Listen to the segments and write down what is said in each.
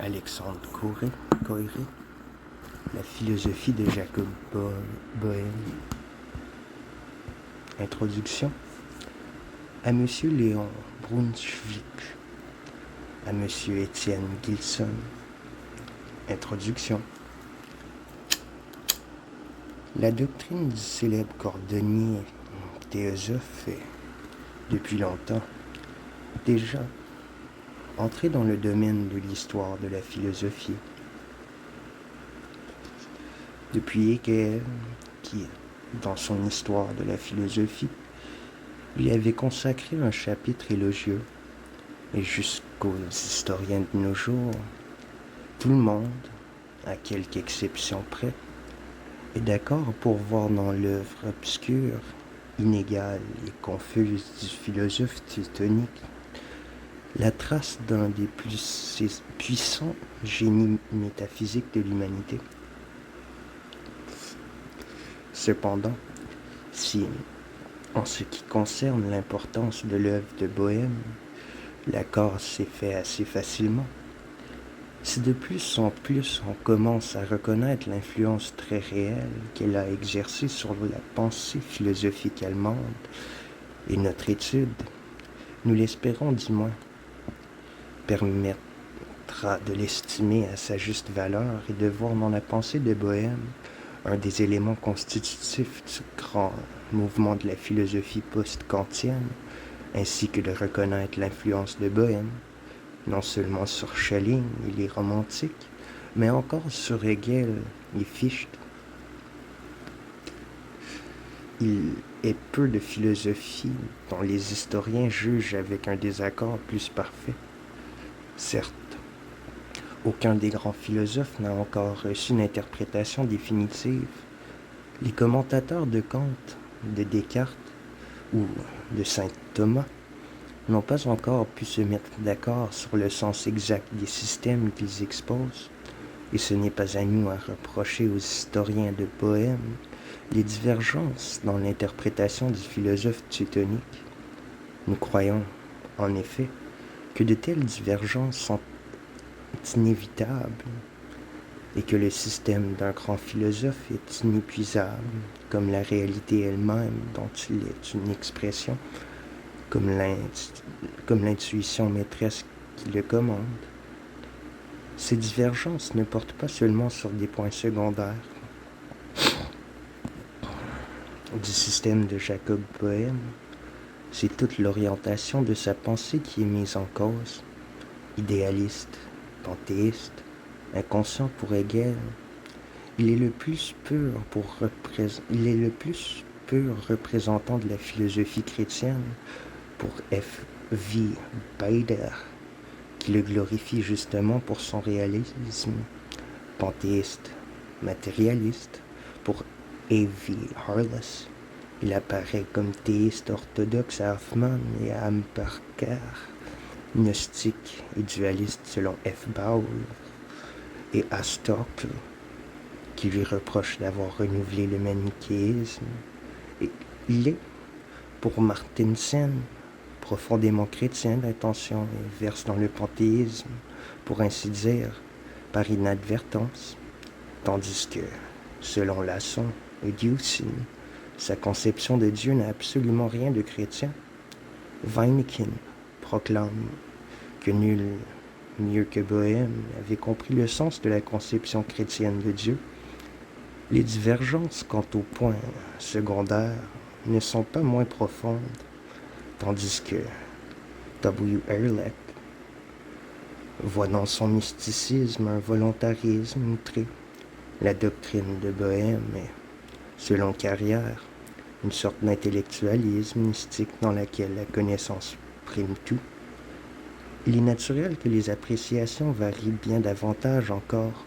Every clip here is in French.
Alexandre Coiré, La philosophie de Jacob Boehme. Introduction. À Monsieur Léon Brunswick, à Monsieur Étienne Gilson. Introduction. La doctrine du célèbre cordonnier théosophe est, depuis longtemps, déjà entrée dans le domaine de l'histoire de la philosophie. Depuis Hegel, qui, dans son histoire de la philosophie, lui avait consacré un chapitre élogieux, et jusqu'aux historiens de nos jours, tout le monde, à quelque exception près, est d'accord pour voir dans l'œuvre obscure, inégale et confuse du philosophe teutonique la trace d'un des plus puissants génies métaphysiques de l'humanité. Cependant, si, en ce qui concerne l'importance de l'œuvre de Boehme, l'accord s'est fait assez facilement, si de plus en plus on commence à reconnaître l'influence très réelle qu'elle a exercée sur la pensée philosophique allemande et notre étude, nous l'espérons du moins, permettra de l'estimer à sa juste valeur et de voir dans la pensée de Boehme un des éléments constitutifs du grand mouvement de la philosophie post-kantienne, ainsi que de reconnaître l'influence de Boehme, non seulement sur Schelling et les romantiques, mais encore sur Hegel et Fichte. Il est peu de philosophie dont les historiens jugent avec un désaccord plus parfait. Certes, aucun des grands philosophes n'a encore reçu une interprétation définitive. Les commentateurs de Kant, de Descartes ou de saint Thomas n'ont pas encore pu se mettre d'accord sur le sens exact des systèmes qu'ils exposent, et ce n'est pas à nous à reprocher aux historiens de Boehme les divergences dans l'interprétation du philosophe teutonique. Nous croyons, en effet, que de telles divergences sont inévitables et que le système d'un grand philosophe est inépuisable, comme la réalité elle-même dont il est une expression, comme l'intuition maîtresse qui le commande. Ces divergences ne portent pas seulement sur des points secondaires du système de Jacob Boehme, c'est toute l'orientation de sa pensée qui est mise en cause. Idéaliste, panthéiste, inconscient pour Hegel, il est le plus pur représentant de la philosophie chrétienne pour F. V. Baader, qui le glorifie justement pour son réalisme. Panthéiste, matérialiste pour A. V. Harless, il apparaît comme théiste orthodoxe à Hoffmann et à Amperker, gnostique et dualiste selon F. Bauer et à Stockel, qui lui reproche d'avoir renouvelé le manichéisme. Et il est, pour Martinsen, profondément chrétien d'intention et verse dans le panthéisme, pour ainsi dire, par inadvertance, tandis que, selon Lasson et Dewson, sa conception de Dieu n'a absolument rien de chrétien. Weineken proclame que nul mieux que Boehme avait compris le sens de la conception chrétienne de Dieu. Les divergences quant aux points secondaires ne sont pas moins profondes, tandis que W. Ehrlich voit dans son mysticisme un volontarisme outré. La doctrine de Boehme est, selon Carrière, une sorte d'intellectualisme mystique dans laquelle la connaissance prime tout. Il est naturel que les appréciations varient bien davantage encore.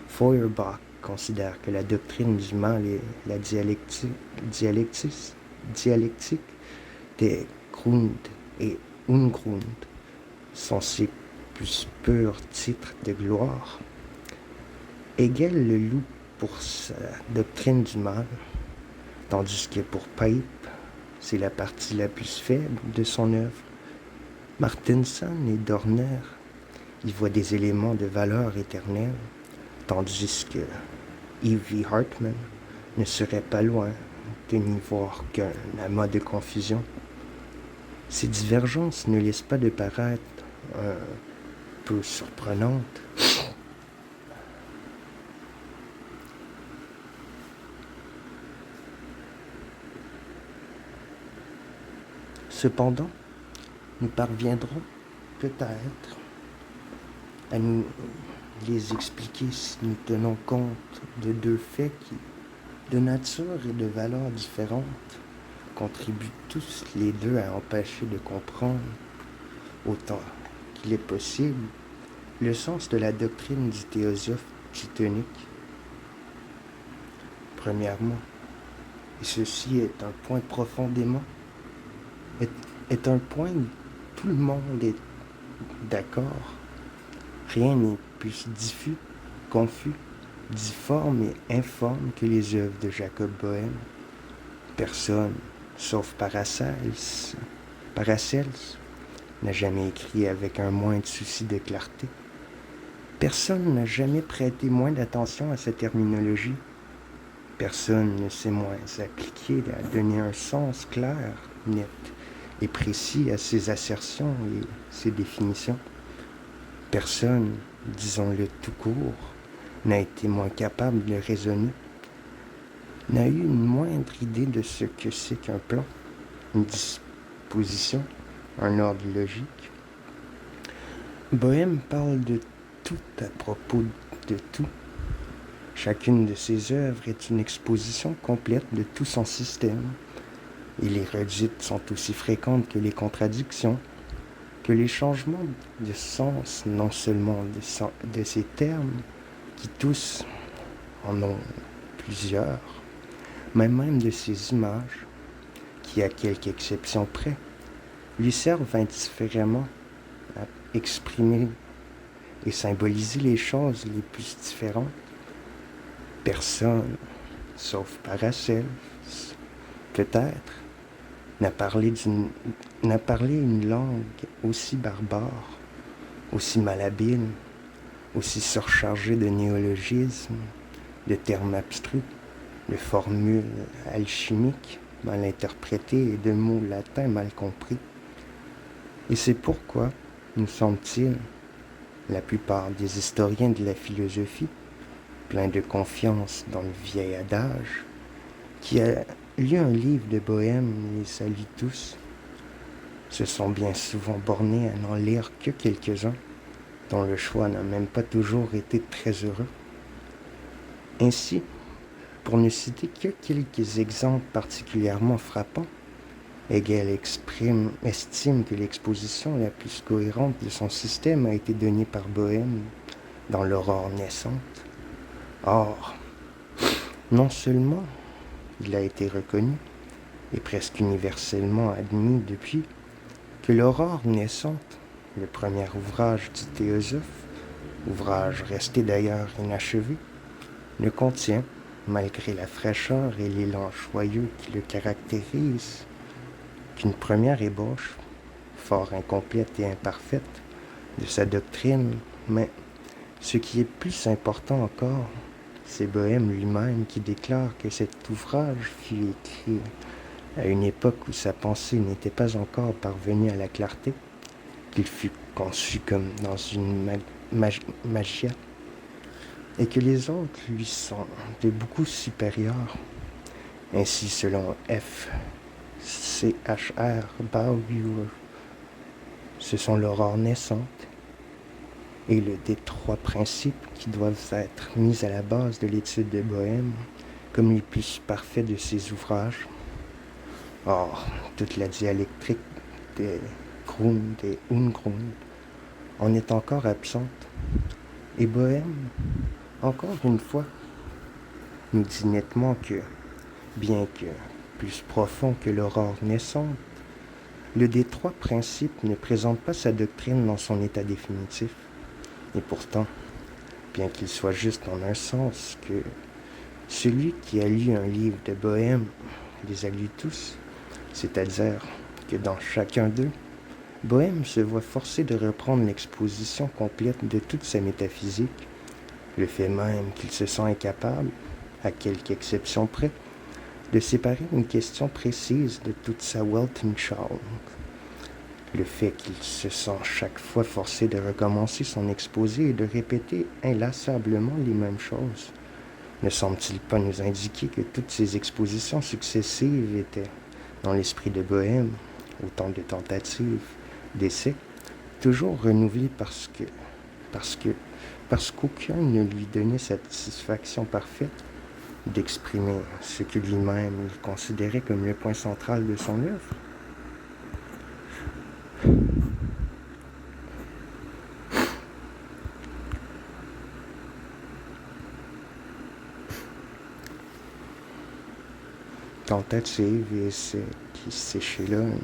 Feuerbach considère que la doctrine du mal et la dialectique des Grund et Ungrund sont ses plus purs titres de gloire. Hegel le loue pour sa doctrine du mal, tandis que pour Pape, c'est la partie la plus faible de son œuvre. Martinson et Dorner y voit des éléments de valeur éternelle, tandis que E.V. Hartman ne serait pas loin de n'y voir qu'un amas de confusion. Ces divergences ne laissent pas de paraître un peu surprenantes. Cependant, nous parviendrons peut-être à nous les expliquer si nous tenons compte de deux faits qui, de nature et de valeur différentes, contribuent tous les deux à empêcher de comprendre, autant qu'il est possible, le sens de la doctrine du théosophe platonique. Premièrement, et ceci est un point profondément, est un point où tout le monde est d'accord. Rien n'est plus diffus, confus, difforme et informe que les œuvres de Jacob Boehme. Personne, sauf Paracelse, n'a jamais écrit avec un moindre souci de clarté. Personne n'a jamais prêté moins d'attention à sa terminologie. Personne ne s'est moins appliqué à donner un sens clair, net et précis à ses assertions et ses définitions. Personne, disons-le tout court, n'a été moins capable de raisonner, n'a eu une moindre idée de ce que c'est qu'un plan, une disposition, un ordre logique. Boehme parle de tout à propos de tout. Chacune de ses œuvres est une exposition complète de tout son système, et les redites sont aussi fréquentes que les contradictions, que les changements de sens, non seulement de ces termes, qui tous en ont plusieurs, mais même de ces images, qui, à quelques exceptions près, lui servent indifféremment à exprimer et symboliser les choses les plus différentes. Personne, sauf Paracelse, peut-être, n'a parlé une langue aussi barbare, aussi malhabile, aussi surchargée de néologismes, de termes abstruits, de formules alchimiques mal interprétées et de mots latins mal compris. Et c'est pourquoi, nous semble-t-il, la plupart des historiens de la philosophie, pleins de confiance dans le vieil adage, qui a lu un livre de Boehme les salue tous, se sont bien souvent bornés à n'en lire que quelques-uns, dont le choix n'a même pas toujours été très heureux. Ainsi, pour ne citer que quelques exemples particulièrement frappants, Hegel estime que l'exposition la plus cohérente de son système a été donnée par Boehme dans l'Aurore naissante. Or, non seulement il a été reconnu, et presque universellement admis depuis, que l'Aurore naissante, le premier ouvrage du théosophe, ouvrage resté d'ailleurs inachevé, ne contient, malgré la fraîcheur et l'élan joyeux qui le caractérisent, qu'une première ébauche, fort incomplète et imparfaite, de sa doctrine, mais ce qui est plus important encore, c'est Boehme lui-même qui déclare que cet ouvrage fut écrit à une époque où sa pensée n'était pas encore parvenue à la clarté, qu'il fut conçu comme dans une magia, et que les autres lui sont de beaucoup supérieurs. Ainsi, selon F.C.H.R. Bauer, ce sont l'aurore naissante et des trois principes qui doivent être mis à la base de l'étude de Boehme comme les plus parfaits de ses ouvrages. Or, toute la dialectique des Grund et Ungrund en est encore absente, et Boehme, encore une fois, nous dit nettement que, bien que plus profond que l'aurore naissante, le des trois principes ne présente pas sa doctrine dans son état définitif. Et pourtant, bien qu'il soit juste en un sens que celui qui a lu un livre de Boehme les a lus tous, c'est-à-dire que dans chacun d'eux, Bohème se voit forcé de reprendre l'exposition complète de toute sa métaphysique, le fait même qu'il se sent incapable, à quelque exception près, de séparer une question précise de toute sa Weltanschauung. Le fait qu'il se sent chaque fois forcé de recommencer son exposé et de répéter inlassablement les mêmes choses, ne semble-t-il pas nous indiquer que toutes ces expositions successives étaient, dans l'esprit de Bohème, autant de tentatives, d'essais, toujours renouvelées parce qu'aucun ne lui donnait satisfaction parfaite d'exprimer ce que lui-même il considérait comme le point central de son œuvre? Tentatives et essais qui s'échelonnent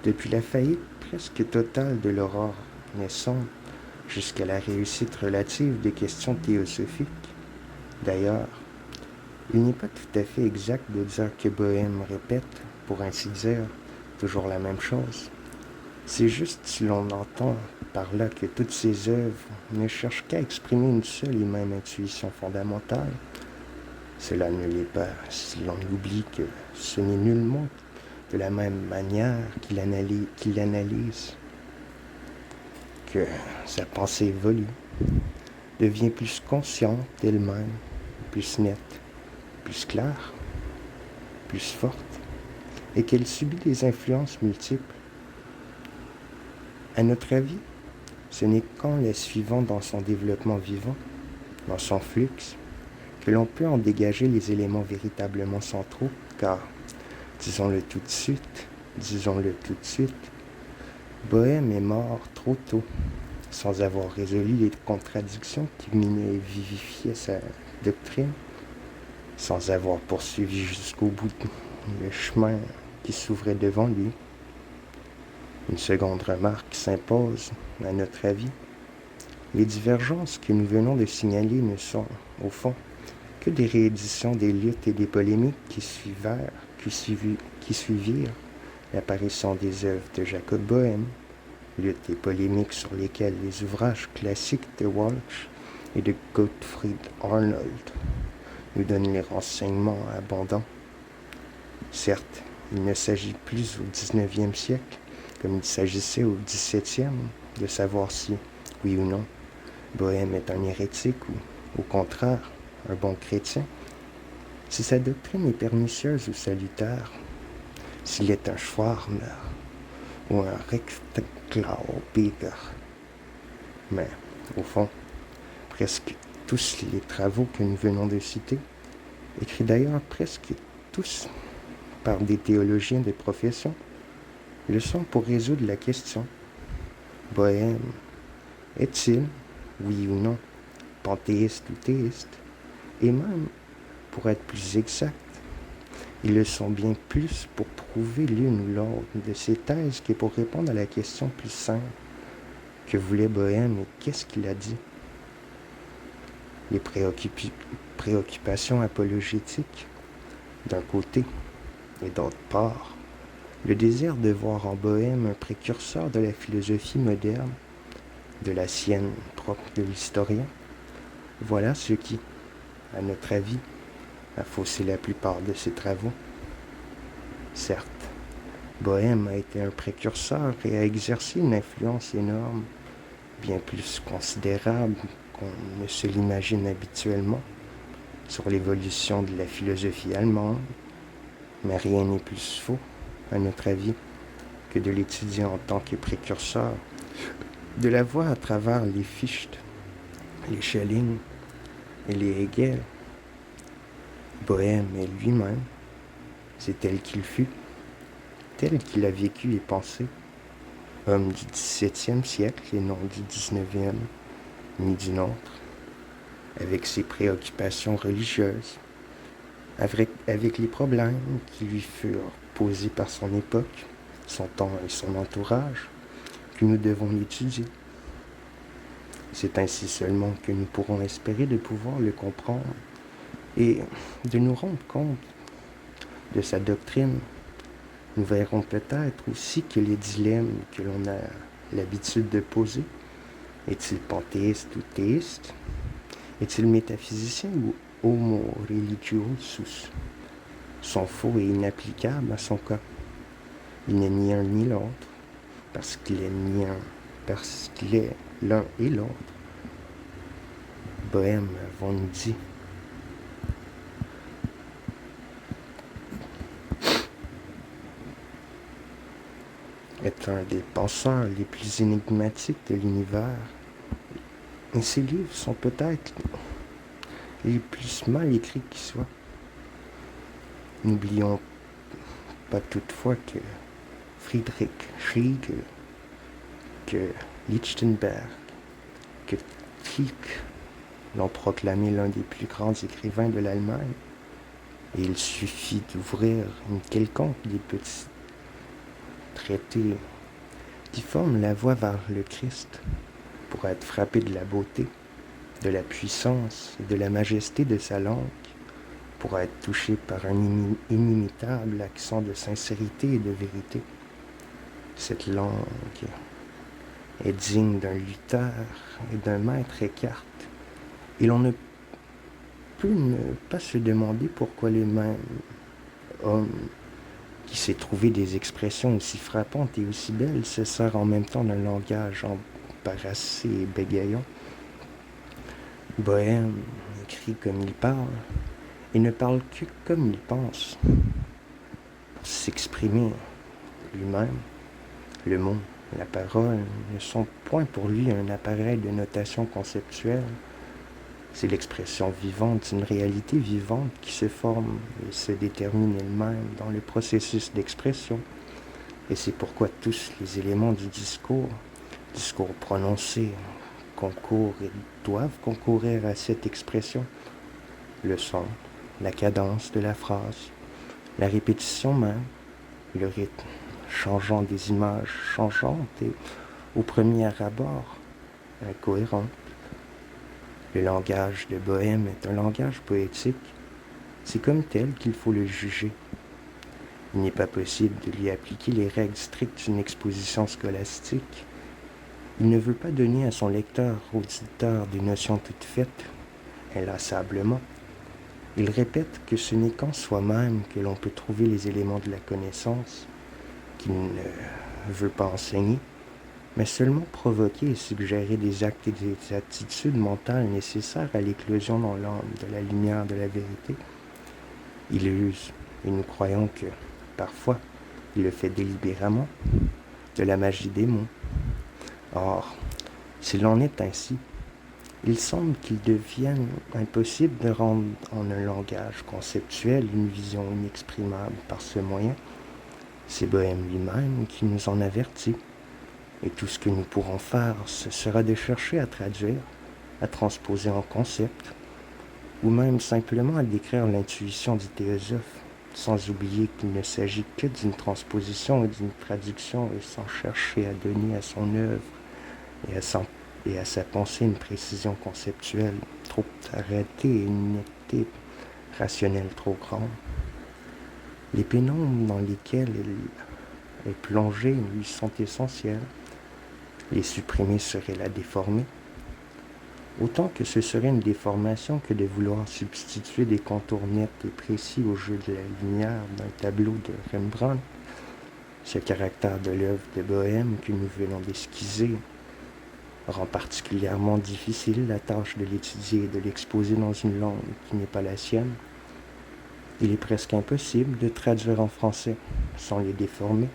depuis la faillite presque totale de l'aurore naissante jusqu'à la réussite relative des questions théosophiques. D'ailleurs, il n'est pas tout à fait exact de dire que Bohème répète, pour ainsi dire, toujours la même chose. C'est juste si l'on entend par là que toutes ses œuvres ne cherchent qu'à exprimer une seule et même intuition fondamentale. Cela ne l'est pas si l'on oublie que ce n'est nullement de la même manière qu'il analyse, que sa pensée évolue, devient plus consciente d'elle-même, plus nette, plus claire, plus forte, et qu'elle subit des influences multiples. À notre avis, ce n'est qu'en la suivant dans son développement vivant, dans son flux, que l'on peut en dégager les éléments véritablement centraux, car, disons-le tout de suite, Bohème est mort trop tôt, sans avoir résolu les contradictions qui minaient et vivifiaient sa doctrine, sans avoir poursuivi jusqu'au bout le chemin qui s'ouvrait devant lui. Une seconde remarque s'impose, à notre avis. Les divergences que nous venons de signaler ne sont, au fond, que des rééditions des luttes et des polémiques qui suivirent l'apparition des œuvres de Jacob Bohème, luttes et polémiques sur lesquelles les ouvrages classiques de Walsh et de Gottfried Arnold nous donnent les renseignements abondants. Certes, il ne s'agit plus au XIXe siècle, comme il s'agissait au XVIIe, de savoir si, oui ou non, Bohème est un hérétique ou, au contraire, un bon chrétien, si sa doctrine est pernicieuse ou salutaire, s'il est un Schwarmer ou un Rechtsklaubiger. Mais, au fond, presque tous les travaux que nous venons de citer, écrits d'ailleurs presque tous par des théologiens de profession, le sont pour résoudre la question: Bohème est-il, oui ou non, panthéiste ou théiste? Et même, pour être plus exact, ils le sont bien plus pour prouver l'une ou l'autre de ces thèses que pour répondre à la question plus simple: que voulait Bohème et qu'est-ce qu'il a dit? Les préoccupations apologétiques, d'un côté, et d'autre part, le désir de voir en Bohème un précurseur de la philosophie moderne, de la sienne propre de l'historien, voilà ce qui, à notre avis, a faussé la plupart de ses travaux. Certes, Bohème a été un précurseur et a exercé une influence énorme, bien plus considérable qu'on ne se l'imagine habituellement, sur l'évolution de la philosophie allemande, mais rien n'est plus faux, à notre avis, que de l'étudier en tant que précurseur, de la voir à travers les Fichte, les Schelling et les Hegel. Bohème est lui-même, c'est tel qu'il fut, tel qu'il a vécu et pensé, homme du XVIIe siècle et non du XIXe, ni du nôtre, avec ses préoccupations religieuses, avec les problèmes qui lui furent posés par son époque, son temps et son entourage, que nous devons l'étudier. C'est ainsi seulement que nous pourrons espérer de pouvoir le comprendre et de nous rendre compte de sa doctrine, Nous verrons peut-être aussi que les dilemmes que l'on a l'habitude de poser, est-il panthéiste ou théiste? Est-il métaphysicien ou homo religiosus? Sont faux et inapplicables à son cas. Il n'est ni un ni l'autre, parce qu'il est l'un et l'autre. Bohème, avons nous dit. Est un des penseurs les plus énigmatiques de l'univers. Et ses livres sont peut-être les plus mal écrits qui soient. N'oublions pas toutefois que Friedrich Schlegel, que Lichtenberg, que Tieck l'ont proclamé l'un des plus grands écrivains de l'Allemagne. Et il suffit d'ouvrir une quelconque des petits traités qui forment la voie vers le Christ pour être frappé de la beauté, de la puissance et de la majesté de sa langue, pour être touché par un inimitable accent de sincérité et de vérité. Cette langue est digne d'un lutteur et d'un maître écarte, et l'on ne peut ne pas se demander pourquoi le même homme qui s'est trouvé des expressions aussi frappantes et aussi belles se sert en même temps d'un langage embarrassé et bégayant. Bohème écrit comme il parle et ne parle que comme il pense. Pour s'exprimer lui-même, le mot, la parole ne sont point pour lui un appareil de notation conceptuelle. C'est l'expression vivante d'une réalité vivante qui se forme et se détermine elle-même dans le processus d'expression. Et c'est pourquoi tous les éléments du discours prononcé, concourent et doivent concourir à cette expression. Le son, la cadence de la phrase, la répétition même, le rythme changeant des images changeantes et, au premier abord, incohérentes. Le langage de Bohème est un langage poétique. C'est comme tel qu'il faut le juger. Il n'est pas possible de lui appliquer les règles strictes d'une exposition scolastique. Il ne veut pas donner à son lecteur, auditeur, des notions toutes faites, inlassablement. Il répète que ce n'est qu'en soi-même que l'on peut trouver les éléments de la connaissance, qu'il ne veut pas enseigner, mais seulement provoquer et suggérer des actes et des attitudes mentales nécessaires à l'éclosion dans l'âme de la lumière de la vérité. Il use, et nous croyons que, parfois, il le fait délibérément, de la magie des mots. Or, s'il en est ainsi, il semble qu'il devienne impossible de rendre en un langage conceptuel une vision inexprimable par ce moyen. C'est Bohème lui-même qui nous en avertit. Et tout ce que nous pourrons faire, ce sera de chercher à traduire, à transposer en concept, ou même simplement à décrire l'intuition du théosophe, sans oublier qu'il ne s'agit que d'une transposition et d'une traduction, et sans chercher à donner à son œuvre et à sa pensée une précision conceptuelle trop arrêtée et une netteté rationnelle trop grande. Les pénombres dans lesquelles elle est plongée lui sont essentielles. Les supprimer serait la déformer, autant que ce serait une déformation que de vouloir substituer des contours nets et précis au jeu de la lumière d'un tableau de Rembrandt. Ce caractère de l'œuvre de Bohème que nous venons d'esquisser rend particulièrement difficile la tâche de l'étudier et de l'exposer dans une langue qui n'est pas la sienne. Il est presque impossible de traduire en français sans les déformer.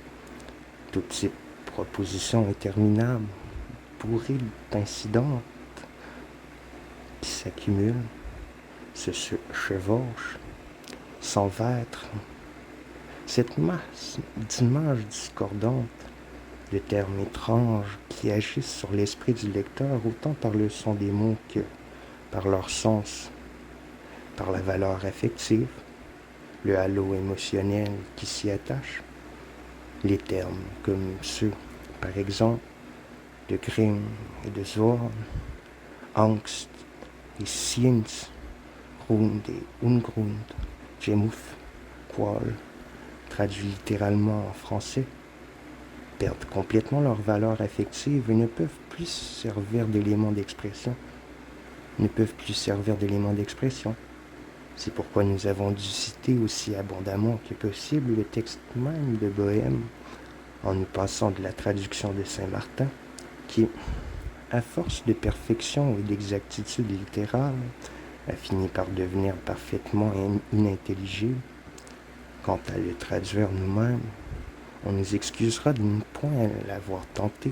Toutes ces propositions interminables, bourrées d'incidents qui s'accumulent, se chevauchent, s'envêtrent. Cette masse d'images discordantes, de termes étranges qui agissent sur l'esprit du lecteur autant par le son des mots que par leur sens, par la valeur affective, le halo émotionnel qui s'y attache. Les termes comme ceux, par exemple, de Grimm et de Zorn, Angst et Science, Grund et Ungrund, Gemuth, Qual, traduit littéralement en français, perdent complètement leur valeur affective et ne peuvent plus servir d'éléments d'expression. C'est pourquoi nous avons dû citer aussi abondamment que possible le texte même de Bohème, en nous passant de la traduction de Saint-Martin, qui, à force de perfection et d'exactitude littérale, a fini par devenir parfaitement inintelligible. Quant à le traduire nous-mêmes, on nous excusera de ne point l'avoir tenté.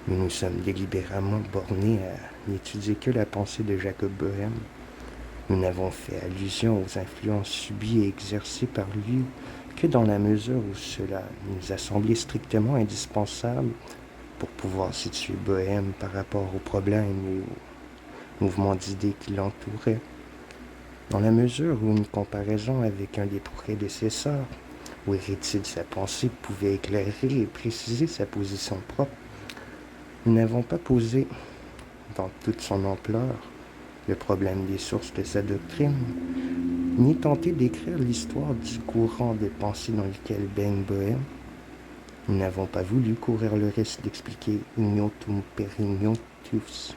Nous nous sommes délibérément bornés à n'étudier que la pensée de Jacob Bohème. Nous n'avons fait allusion aux influences subies et exercées par lui que dans la mesure où cela nous a semblé strictement indispensable pour pouvoir situer Bohème par rapport aux problèmes et aux mouvements d'idées qui l'entouraient. Dans la mesure où une comparaison avec un des prédécesseurs ou héritier de sa pensée pouvait éclairer et préciser sa position propre, nous n'avons pas posé, dans toute son ampleur, le problème des sources de sa doctrine, ni tenté d'écrire l'histoire du courant de pensée dans lequel baigne Bohème. Nous n'avons pas voulu courir le risque d'expliquer ignotum per ignotus